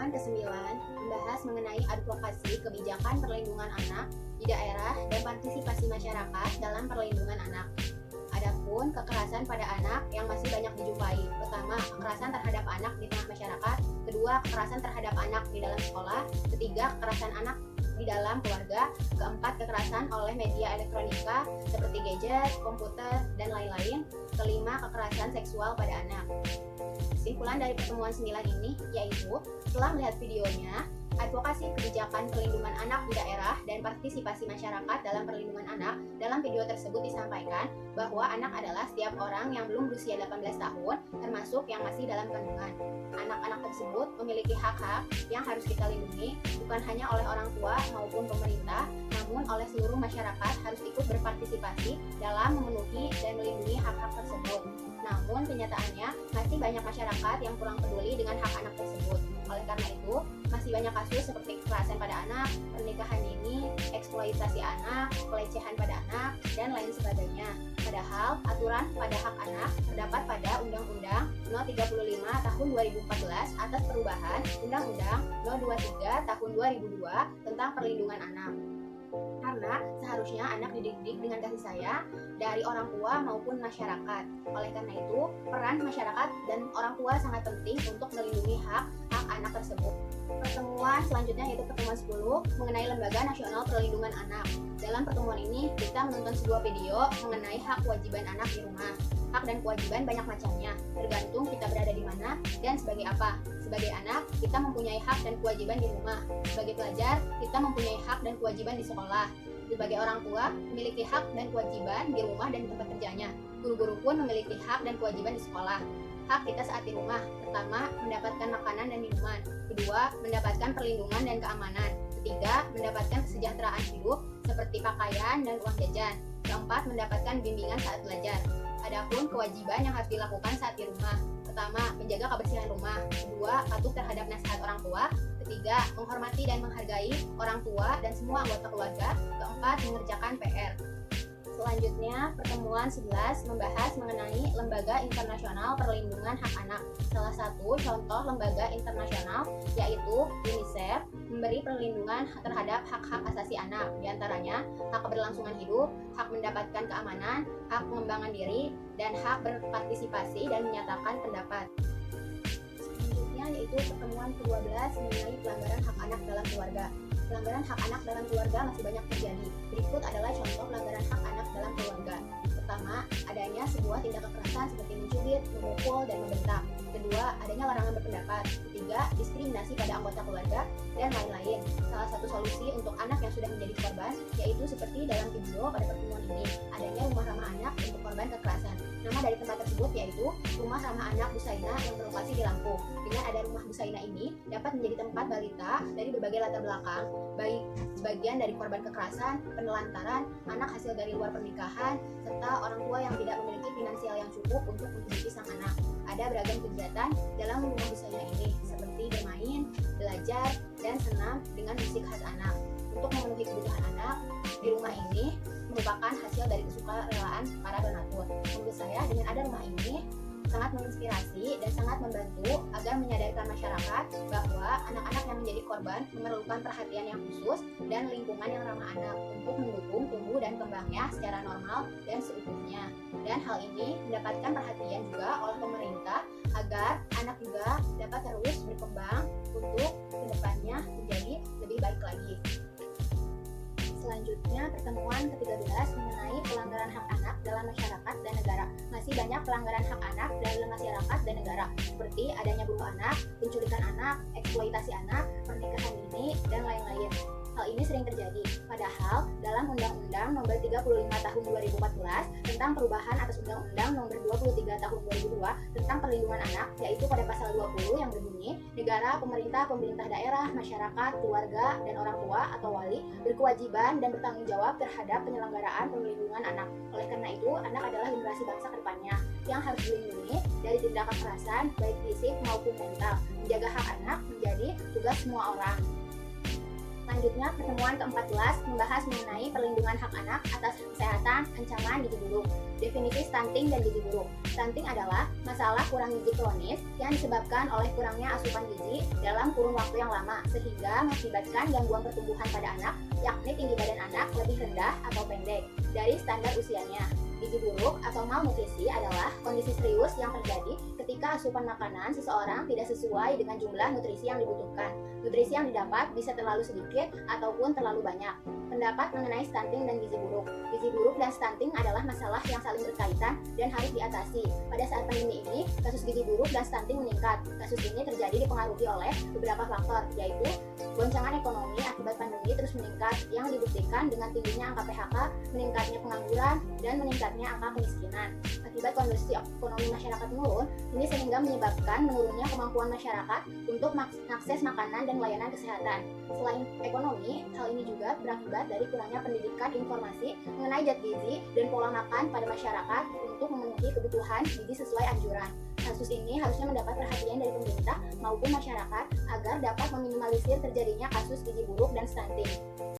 Pertemuan ke-9 membahas mengenai advokasi kebijakan perlindungan anak di daerah dan partisipasi masyarakat dalam perlindungan anak. Adapun kekerasan pada anak yang masih banyak dijumpai. Pertama, kekerasan terhadap anak di tengah masyarakat. Kedua, kekerasan terhadap anak di dalam sekolah. Ketiga, kekerasan anak di dalam keluarga. Keempat, kekerasan oleh media elektronika seperti gadget, komputer, dan lain-lain. Kelima, kekerasan seksual pada anak. Kesimpulan dari pertemuan 9 ini yaitu, setelah melihat videonya, advokasi kebijakan perlindungan anak di daerah dan partisipasi masyarakat dalam perlindungan anak, dalam video tersebut disampaikan bahwa anak adalah setiap orang yang belum berusia 18 tahun, termasuk yang masih dalam kandungan. Anak-anak tersebut memiliki hak-hak yang harus kita lindungi, bukan hanya oleh orang tua maupun pemerintah, namun oleh seluruh masyarakat harus ikut berpartisipasi dalam memenuhi dan melindungi hak-hak tersebut. Namun kenyataannya masih banyak masyarakat yang kurang peduli dengan hak anak tersebut. Oleh karena itu, masih banyak kasus seperti kekerasan pada anak, pernikahan dini, eksploitasi anak, pelecehan pada anak, dan lain sebagainya. Padahal aturan pada hak anak terdapat pada Undang-Undang No. 35 Tahun 2014 atas perubahan Undang-Undang No. 23 Tahun 2002 tentang perlindungan anak. Karena seharusnya anak dididik dengan kasih sayang dari orang tua maupun masyarakat. Oleh karena itu, peran masyarakat dan orang tua sangat penting untuk melindungi hak anak tersebut. Pertemuan selanjutnya yaitu pertemuan 10 mengenai Lembaga Nasional Perlindungan Anak. Dalam pertemuan ini, kita menonton sebuah video mengenai hak kewajiban anak di rumah. Hak dan kewajiban banyak macamnya, tergantung kita berada di mana dan sebagai apa. Sebagai anak, kita mempunyai hak dan kewajiban di rumah. Sebagai pelajar, kita mempunyai hak dan kewajiban di sekolah. Sebagai orang tua, memiliki hak dan kewajiban di rumah dan tempat kerjanya. Guru-guru pun memiliki hak dan kewajiban di sekolah. Hak kita saat di rumah, pertama, mendapatkan makanan dan minuman. Kedua, mendapatkan perlindungan dan keamanan. Ketiga, mendapatkan kesejahteraan hidup seperti pakaian dan uang jajan. Keempat, mendapatkan bimbingan saat belajar. Adapun kewajiban yang harus dilakukan saat di rumah. Pertama, menjaga kebersihan rumah. Kedua, patuh terhadap nasihat orang tua. Ketiga, menghormati dan menghargai orang tua dan semua anggota keluarga. Keempat, mengerjakan PR. Selanjutnya, pertemuan 11 membahas mengenai Lembaga Internasional Perlindungan Hak Anak. Salah satu contoh lembaga internasional yaitu UNICEF memberi perlindungan terhadap hak-hak asasi anak, diantaranya hak keberlangsungan hidup, hak mendapatkan keamanan, hak pengembangan diri, dan hak berpartisipasi dan menyatakan pendapat. Selanjutnya yaitu pertemuan ke-12 mengenai pelanggaran hak anak dalam keluarga. Pelanggaran hak anak dalam keluarga masih banyak terjadi. Berikut adalah contoh pelanggaran hak anak dalam keluarga. Pertama, adanya sebuah tindak kekerasan seperti mencubit, memukul, dan membentak. Kedua, adanya larangan berpendapat. Ketiga, diskriminasi pada anggota keluarga, dan lain-lain. Salah satu solusi untuk anak yang sudah menjadi korban, yaitu seperti dalam video pada pertemuan ini, adanya rumah ramah anak untuk korban kekerasan. Nama dari tempat tersebut yaitu Rumah Ramah Anak Busaina yang berlokasi di Lampung. Dengan ada Rumah Busaina ini, dapat menjadi tempat balita dari berbagai latar belakang, baik sebagian dari korban kekerasan, penelantaran, anak hasil dari luar pernikahan, serta orang tua yang tidak memiliki finansial yang cukup untuk menghidupi sang anak. Ada beragam kegiatan dalam Rumah Busaina ini, seperti bermain, belajar, dan senam dengan musik khas anak. Untuk memenuhi kebutuhan anak, di rumah ini merupakan hasil dari kesukarelaan para donatur. Menurut saya, dengan ada rumah ini sangat menginspirasi dan sangat membantu agar menyadarkan masyarakat bahwa anak-anak yang menjadi korban memerlukan perhatian yang khusus dan lingkungan yang ramah anak untuk mendukung tumbuh dan kembangnya secara normal dan seutuhnya. Dan hal ini mendapatkan perhatian juga oleh pemerintah agar anak juga dapat terus berkembang untuk kedepannya menjadi lebih baik lagi. Selanjutnya, pertemuan ke-13 mengenai pelanggaran hak anak dalam masyarakat dan negara. Masih banyak pelanggaran hak anak dalam masyarakat dan negara, seperti adanya bunuh anak, penculikan anak, eksploitasi anak, pernikahan dini, dan lain-lain. Hal ini sering terjadi, padahal dalam Undang-Undang Nomor 35 Tahun 2014 tentang perubahan atas Undang-Undang Nomor 23 Tahun 2002 tentang perlindungan anak, yaitu pada pasal 20 yang berbunyi, negara, pemerintah, pemerintah daerah, masyarakat, keluarga, dan orang tua atau wali berkewajiban dan bertanggung jawab terhadap penyelenggaraan perlindungan anak. Oleh karena itu, anak adalah generasi bangsa ke depannya yang harus dilindungi dari tindak kekerasan baik fisik maupun mental. Menjaga hak anak menjadi tugas semua orang. Selanjutnya, pertemuan ke-14 membahas mengenai perlindungan hak anak atas kesehatan, ancaman gizi buruk. Definisi stunting dan gizi buruk. Stunting adalah masalah kurang gizi kronis yang disebabkan oleh kurangnya asupan gizi dalam kurun waktu yang lama, sehingga mengakibatkan gangguan pertumbuhan pada anak, yakni tinggi badan anak lebih rendah atau pendek dari standar usianya. Gizi buruk atau malnutrisi adalah kondisi serius yang terjadi ketika asupan makanan seseorang tidak sesuai dengan jumlah nutrisi yang dibutuhkan. Nutrisi yang didapat bisa terlalu sedikit ataupun terlalu banyak. Pendapat mengenai stunting dan gizi buruk. Gizi buruk dan stunting adalah masalah yang saling berkaitan dan harus diatasi. Pada saat pandemi ini, kasus gizi buruk dan stunting meningkat. Kasus ini terjadi dipengaruhi oleh beberapa faktor, yaitu goncangan ekonomi akibat pandemi terus meningkat yang dibuktikan dengan tingginya angka PHK, meningkatnya pengangguran, dan meningkatnya angka kemiskinan. Akibat kondisi ekonomi masyarakat menurun, ini sehingga menyebabkan menurunnya kemampuan masyarakat untuk mengakses makanan dan layanan kesehatan. Selain ekonomi, hal ini juga berakibat dari kurangnya pendidikan informasi mengenai zat gizi dan pola makan pada masyarakat untuk memenuhi kebutuhan gizi sesuai anjuran. Kasus ini harusnya mendapat perhatian dari pemerintah maupun masyarakat agar dapat meminimalisir terjadinya kasus gizi buruk dan stunting.